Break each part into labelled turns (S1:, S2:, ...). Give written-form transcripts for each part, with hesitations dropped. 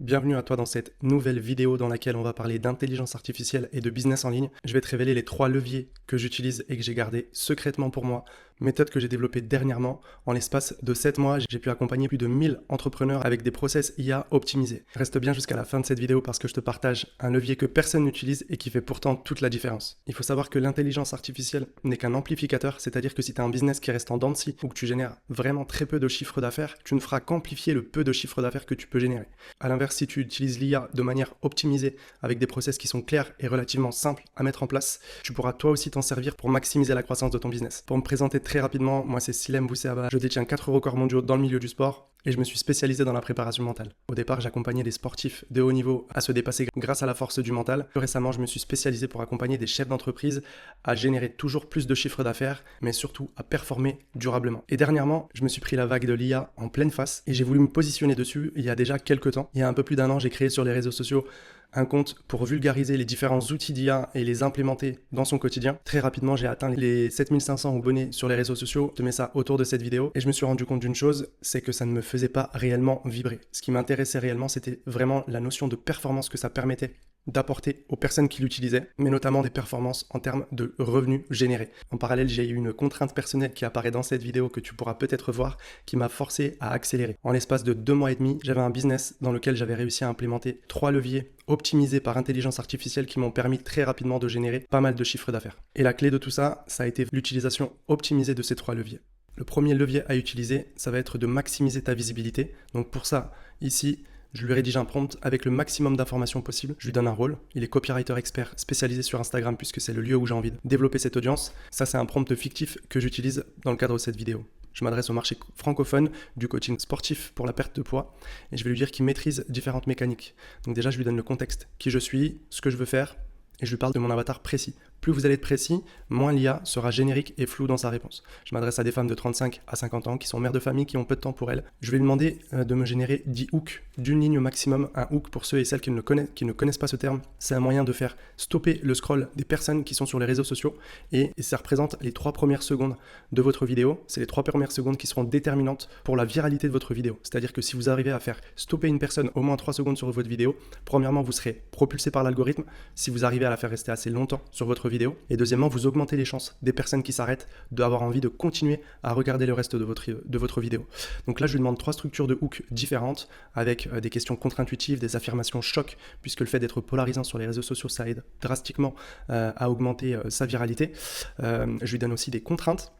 S1: Bienvenue à toi dans cette nouvelle vidéo dans laquelle on va parler d'intelligence artificielle et de business en ligne. Je vais te révéler les 3 leviers que j'utilise et que j'ai gardés secrètement pour moi, méthode que j'ai développée dernièrement. En l'espace de 7 mois, j'ai pu accompagner plus de 1000 entrepreneurs avec des process IA optimisés. Reste bien jusqu'à la fin de cette vidéo parce que je te partage un levier que personne n'utilise et qui fait pourtant toute la différence. Il faut savoir que l'intelligence artificielle n'est qu'un amplificateur, c'est-à-dire que si tu as un business qui reste en dents de scie ou que tu génères vraiment très peu de chiffre d'affaires, tu ne feras qu'amplifier le peu de chiffre d'affaires que tu peux générer. À l'inverse, si tu utilises l'IA de manière optimisée avec des process qui sont clairs et relativement simples à mettre en place, tu pourras toi aussi t'en servir pour maximiser la croissance de ton business. Pour me présenter très rapidement, moi c'est Silem Bousséaba, je détiens 4 records mondiaux dans le milieu du sport et je me suis spécialisé dans la préparation mentale. Au départ, j'accompagnais des sportifs de haut niveau à se dépasser grâce à la force du mental. Plus récemment, je me suis spécialisé pour accompagner des chefs d'entreprise à générer toujours plus de chiffre d'affaires, mais surtout à performer durablement. Et dernièrement, je me suis pris la vague de l'IA en pleine face et j'ai voulu me positionner dessus il y a déjà quelques temps. Il y a un peu plus d'un an, j'ai créé sur les réseaux sociaux un compte pour vulgariser les différents outils d'IA et les implémenter dans son quotidien. Très rapidement, j'ai atteint les 7500 abonnés sur les réseaux sociaux. Je mets ça autour de cette vidéo et je me suis rendu compte d'une chose, c'est que ça ne me faisait pas réellement vibrer. Ce qui m'intéressait réellement, c'était vraiment la notion de performance que ça permettait d'apporter aux personnes qui l'utilisaient, mais notamment des performances en termes de revenus générés. En parallèle, j'ai eu une contrainte personnelle qui apparaît dans cette vidéo que tu pourras peut-être voir, qui m'a forcé à accélérer. En l'espace de 2 mois et demi, j'avais un business dans lequel j'avais réussi à implémenter 3 leviers optimisés par intelligence artificielle qui m'ont permis très rapidement de générer pas mal de chiffres d'affaires. Et la clé de tout ça, ça a été l'utilisation optimisée de ces 3 leviers. Le premier levier à utiliser, ça va être de maximiser ta visibilité. Donc pour ça, ici, je lui rédige un prompt avec le maximum d'informations possible. Je lui donne un rôle. Il est copywriter expert spécialisé sur Instagram puisque c'est le lieu où j'ai envie de développer cette audience. Ça, c'est un prompt fictif que j'utilise dans le cadre de cette vidéo. Je m'adresse au marché francophone du coaching sportif pour la perte de poids et je vais lui dire qu'il maîtrise différentes mécaniques. Donc déjà, je lui donne le contexte, qui je suis, ce que je veux faire et je lui parle de mon avatar précis. Plus vous allez être précis, moins l'IA sera générique et floue dans sa réponse. Je m'adresse à des femmes de 35 à 50 ans qui sont mères de famille, qui ont peu de temps pour elles. Je vais lui demander de me générer 10 hooks, d'une ligne au maximum. Un hook, pour ceux et celles qui ne connaissent pas ce terme, c'est un moyen de faire stopper le scroll des personnes qui sont sur les réseaux sociaux et ça représente les 3 premières secondes de votre vidéo. C'est les 3 premières secondes qui seront déterminantes pour la viralité de votre vidéo. C'est-à-dire que si vous arrivez à faire stopper une personne au moins 3 secondes sur votre vidéo, premièrement, vous serez propulsé par l'algorithme. Si vous arrivez à la faire rester assez longtemps sur votre vidéo, et deuxièmement, vous augmentez les chances des personnes qui s'arrêtent d'avoir envie de continuer à regarder le reste de votre vidéo. Donc là, je lui demande 3 structures de hook différentes avec des questions contre-intuitives, des affirmations choc, puisque le fait d'être polarisant sur les réseaux sociaux, ça aide drastiquement à augmenter sa viralité. Je lui donne aussi des contraintes.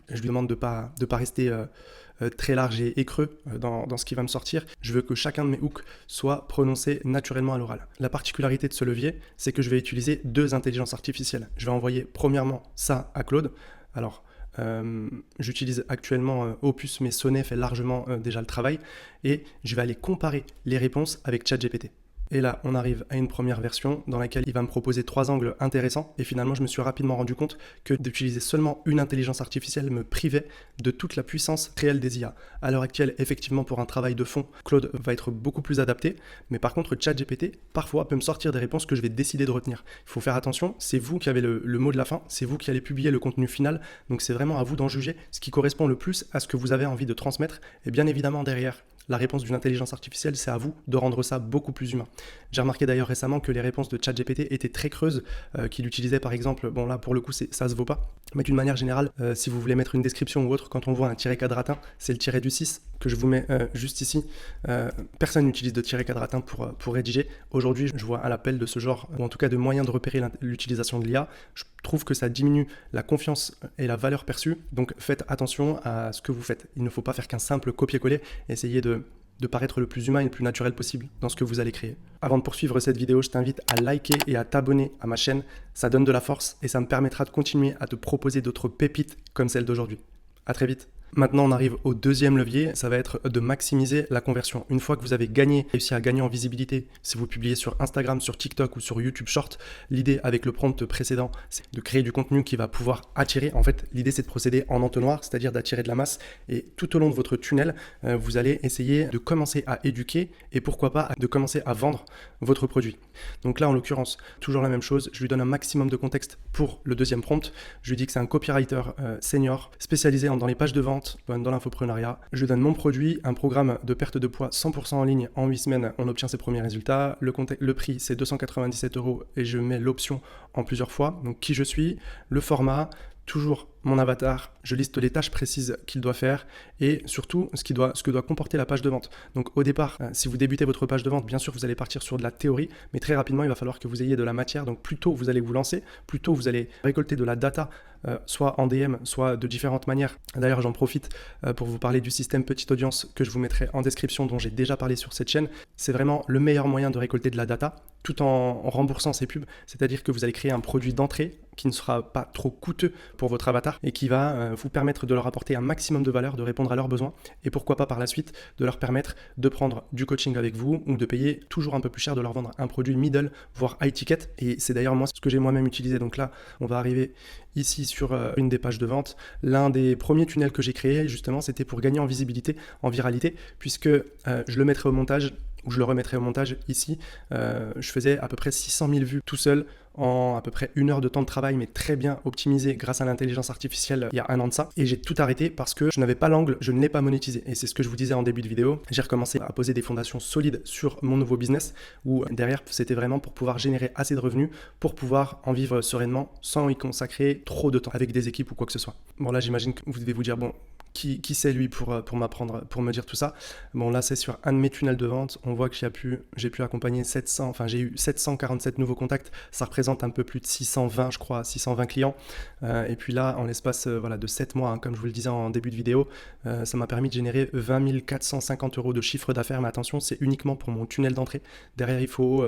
S1: Je lui demande de pas rester très large et creux dans ce qui va me sortir. Je veux que chacun de mes hooks soit prononcé naturellement à l'oral. La particularité de ce levier, c'est que je vais utiliser 2 intelligences artificielles. Je vais envoyer premièrement ça à Claude. Alors, j'utilise actuellement Opus, mais Sonnet fait largement déjà le travail. Et je vais aller comparer les réponses avec ChatGPT. Et là, on arrive à une première version dans laquelle il va me proposer 3 angles intéressants. Et finalement, je me suis rapidement rendu compte que d'utiliser seulement une intelligence artificielle me privait de toute la puissance réelle des IA. À l'heure actuelle, effectivement, pour un travail de fond, Claude va être beaucoup plus adapté. Mais par contre, ChatGPT, parfois, peut me sortir des réponses que je vais décider de retenir. Il faut faire attention, c'est vous qui avez le mot de la fin, c'est vous qui allez publier le contenu final. Donc c'est vraiment à vous d'en juger ce qui correspond le plus à ce que vous avez envie de transmettre. Et bien évidemment, derrière la réponse d'une intelligence artificielle, c'est à vous de rendre ça beaucoup plus humain. J'ai remarqué d'ailleurs récemment que les réponses de ChatGPT étaient très creuses, qu'il utilisait par exemple, bon là pour le coup ça se vaut pas, mais d'une manière générale, si vous voulez mettre une description ou autre, quand on voit un tiret quadratin, c'est le tiret du 6 que je vous mets juste ici. Personne n'utilise de tiret quadratin pour rédiger. Aujourd'hui, je vois à l'appel de ce genre, ou en tout cas de moyens de repérer l'utilisation de l'IA. Je trouve que ça diminue la confiance et la valeur perçue, donc faites attention à ce que vous faites. Il ne faut pas faire qu'un simple copier-coller, essayez de paraître le plus humain et le plus naturel possible dans ce que vous allez créer. Avant de poursuivre cette vidéo, je t'invite à liker et à t'abonner à ma chaîne. Ça donne de la force et ça me permettra de continuer à te proposer d'autres pépites comme celle d'aujourd'hui. À très vite. Maintenant, on arrive au deuxième levier, ça va être de maximiser la conversion. Une fois que vous avez réussi à gagner en visibilité, si vous publiez sur Instagram, sur TikTok ou sur YouTube Short, l'idée avec le prompt précédent, c'est de créer du contenu qui va pouvoir attirer. En fait, l'idée, c'est de procéder en entonnoir, c'est-à-dire d'attirer de la masse. Et tout au long de votre tunnel, vous allez essayer de commencer à éduquer et pourquoi pas de commencer à vendre votre produit. Donc là, en l'occurrence, toujours la même chose. Je lui donne un maximum de contexte pour le deuxième prompt. Je lui dis que c'est un copywriter senior spécialisé dans les pages de vente, vente dans l'infoprenariat. Je donne mon produit, un programme de perte de poids 100% en ligne. En 8 semaines, on obtient ses premiers résultats. Le prix, c'est 297 € et je mets l'option en plusieurs fois. Donc, qui je suis, le format, toujours mon avatar, je liste les tâches précises qu'il doit faire et surtout ce que doit comporter la page de vente. Donc au départ, si vous débutez votre page de vente, bien sûr vous allez partir sur de la théorie, mais très rapidement il va falloir que vous ayez de la matière. Donc plus tôt vous allez vous lancer, plus tôt vous allez récolter de la data, soit en DM, soit de différentes manières. D'ailleurs j'en profite pour vous parler du système petite audience que je vous mettrai en description, dont j'ai déjà parlé sur cette chaîne. C'est vraiment le meilleur moyen de récolter de la data tout en remboursant ses pubs, c'est-à-dire que vous allez créer un produit d'entrée qui ne sera pas trop coûteux pour votre avatar et qui va vous permettre de leur apporter un maximum de valeur, de répondre à leurs besoins et pourquoi pas par la suite de leur permettre de prendre du coaching avec vous ou de payer toujours un peu plus cher, de leur vendre un produit middle, voire high ticket. Et c'est d'ailleurs moi ce que j'ai moi-même utilisé. Donc là, on va arriver ici sur une des pages de vente. L'un des premiers tunnels que j'ai créé, justement, c'était pour gagner en visibilité, en viralité, puisque je le mettrai au montage, ou je le remettrai au montage ici. Je faisais à peu près 600 000 vues tout seul en à peu près 1 heure de temps de travail, mais très bien optimisé grâce à l'intelligence artificielle il y a 1 an de ça. Et j'ai tout arrêté parce que je n'avais pas l'angle, je ne l'ai pas monétisé. Et c'est ce que je vous disais en début de vidéo. J'ai recommencé à poser des fondations solides sur mon nouveau business où derrière, c'était vraiment pour pouvoir générer assez de revenus pour pouvoir en vivre sereinement sans y consacrer trop de temps avec des équipes ou quoi que ce soit. Bon, là, j'imagine que vous devez vous dire, bon, qui c'est lui pour m'apprendre, pour me dire tout ça. Bon, là, c'est sur un de mes tunnels de vente. On voit que j'ai pu accompagner j'ai eu 747 nouveaux contacts. Ça représente un peu plus de 620, je crois, 620 clients. Et puis là, en l'espace de 7 mois, comme je vous le disais en début de vidéo, ça m'a permis de générer 20 450 € de chiffre d'affaires. Mais attention, c'est uniquement pour mon tunnel d'entrée. Derrière, il faut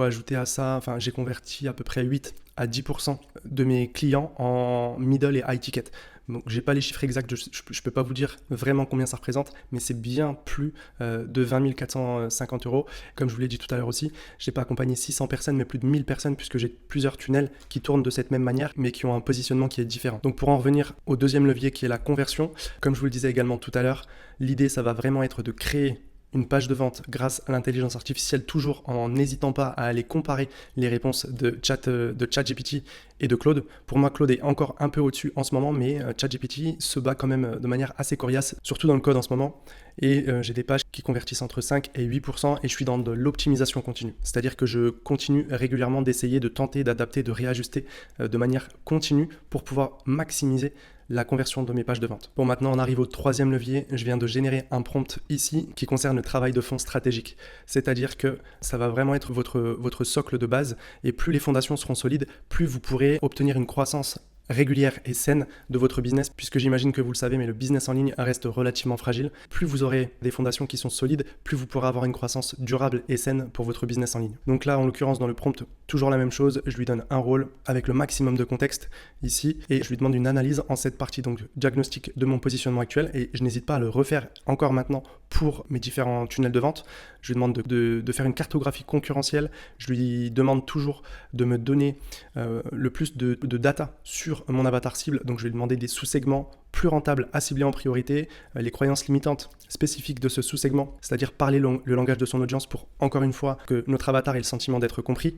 S1: ajouter à ça, j'ai converti à peu près 8 à 10% de mes clients en middle et high ticket. Donc, j'ai pas les chiffres exacts, je peux pas vous dire vraiment combien ça représente, mais c'est bien plus de 20 450 €. Comme je vous l'ai dit tout à l'heure aussi, j'ai pas accompagné 600 personnes, mais plus de 1000 personnes, puisque j'ai plusieurs tunnels qui tournent de cette même manière, mais qui ont un positionnement qui est différent. Donc, pour en revenir au deuxième levier qui est la conversion, comme je vous le disais également tout à l'heure, l'idée, ça va vraiment être de créer une page de vente grâce à l'intelligence artificielle, toujours en n'hésitant pas à aller comparer les réponses de ChatGPT et de Claude. Pour moi, Claude est encore un peu au-dessus en ce moment, mais ChatGPT se bat quand même de manière assez coriace, surtout dans le code en ce moment. Et j'ai des pages qui convertissent entre 5 et 8% et je suis dans de l'optimisation continue. C'est-à-dire que je continue régulièrement d'essayer de tenter, d'adapter, de réajuster de manière continue pour pouvoir maximiser la conversion de mes pages de vente. Bon, maintenant on arrive au troisième levier. Je viens de générer un prompt ici qui concerne le travail de fond stratégique. C'est-à-dire que ça va vraiment être votre socle de base et plus les fondations seront solides, plus vous pourrez obtenir une croissance régulière et saine de votre business, puisque j'imagine que vous le savez, mais le business en ligne reste relativement fragile. Plus vous aurez des fondations qui sont solides, plus vous pourrez avoir une croissance durable et saine pour votre business en ligne. Donc là, en l'occurrence, dans le prompt, toujours la même chose, je lui donne un rôle avec le maximum de contexte ici, et je lui demande une analyse en cette partie, donc diagnostic de mon positionnement actuel, et je n'hésite pas à le refaire encore maintenant pour mes différents tunnels de vente. Je lui demande de faire une cartographie concurrentielle, je lui demande toujours de me donner le plus de data sur mon avatar cible, donc je vais lui demander des sous-segments plus rentables à cibler en priorité, les croyances limitantes spécifiques de ce sous-segment, c'est-à-dire parler le langage de son audience pour, encore une fois, que notre avatar ait le sentiment d'être compris.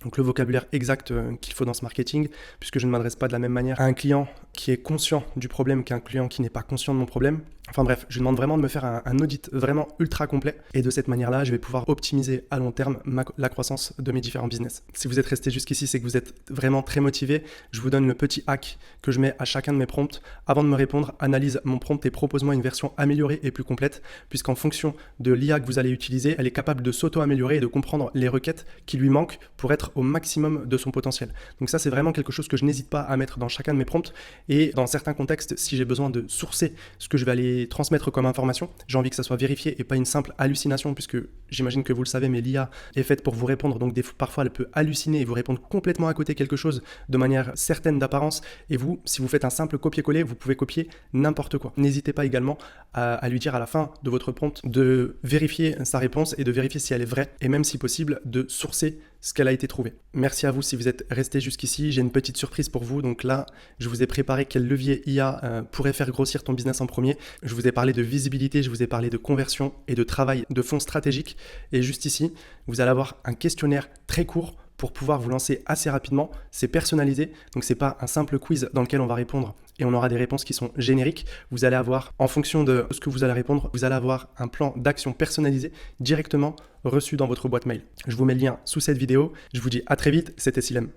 S1: Donc le vocabulaire exact qu'il faut dans ce marketing, puisque je ne m'adresse pas de la même manière à un client qui est conscient du problème qu'un client qui n'est pas conscient de mon problème. Enfin bref, je lui demande vraiment de me faire un audit vraiment ultra complet et de cette manière-là, je vais pouvoir optimiser à long terme la croissance de mes différents business. Si vous êtes resté jusqu'ici, c'est que vous êtes vraiment très motivé. Je vous donne le petit hack que je mets à chacun de mes prompts. Avant de me répondre, analyse mon prompt et propose-moi une version améliorée et plus complète, puisqu'en fonction de l'IA que vous allez utiliser, elle est capable de s'auto-améliorer et de comprendre les requêtes qui lui manquent pour être au maximum de son potentiel. Donc ça, c'est vraiment quelque chose que je n'hésite pas à mettre dans chacun de mes prompts. Et dans certains contextes, si j'ai besoin de sourcer ce que je vais aller transmettre comme information, j'ai envie que ça soit vérifié et pas une simple hallucination, puisque j'imagine que vous le savez, mais l'IA est faite pour vous répondre, donc parfois elle peut halluciner et vous répondre complètement à côté quelque chose de manière certaine d'apparence, et vous, si vous faites un simple copier-coller, vous pouvez copier n'importe quoi. N'hésitez pas également à lui dire à la fin de votre prompt de vérifier sa réponse et de vérifier si elle est vraie, et même si possible de sourcer ce qu'elle a été trouvée. Merci à vous si vous êtes resté jusqu'ici. J'ai une petite surprise pour vous. Donc là, je vous ai préparé quel levier IA pourrait faire grossir ton business en premier. Je vous ai parlé de visibilité, je vous ai parlé de conversion et de travail de fond stratégique. Et juste ici, vous allez avoir un questionnaire très court pour pouvoir vous lancer assez rapidement. C'est personnalisé, donc c'est pas un simple quiz dans lequel on va répondre et on aura des réponses qui sont génériques. Vous allez avoir, en fonction de ce que vous allez répondre, vous allez avoir un plan d'action personnalisé directement reçu dans votre boîte mail. Je vous mets le lien sous cette vidéo. Je vous dis à très vite, c'était Silem.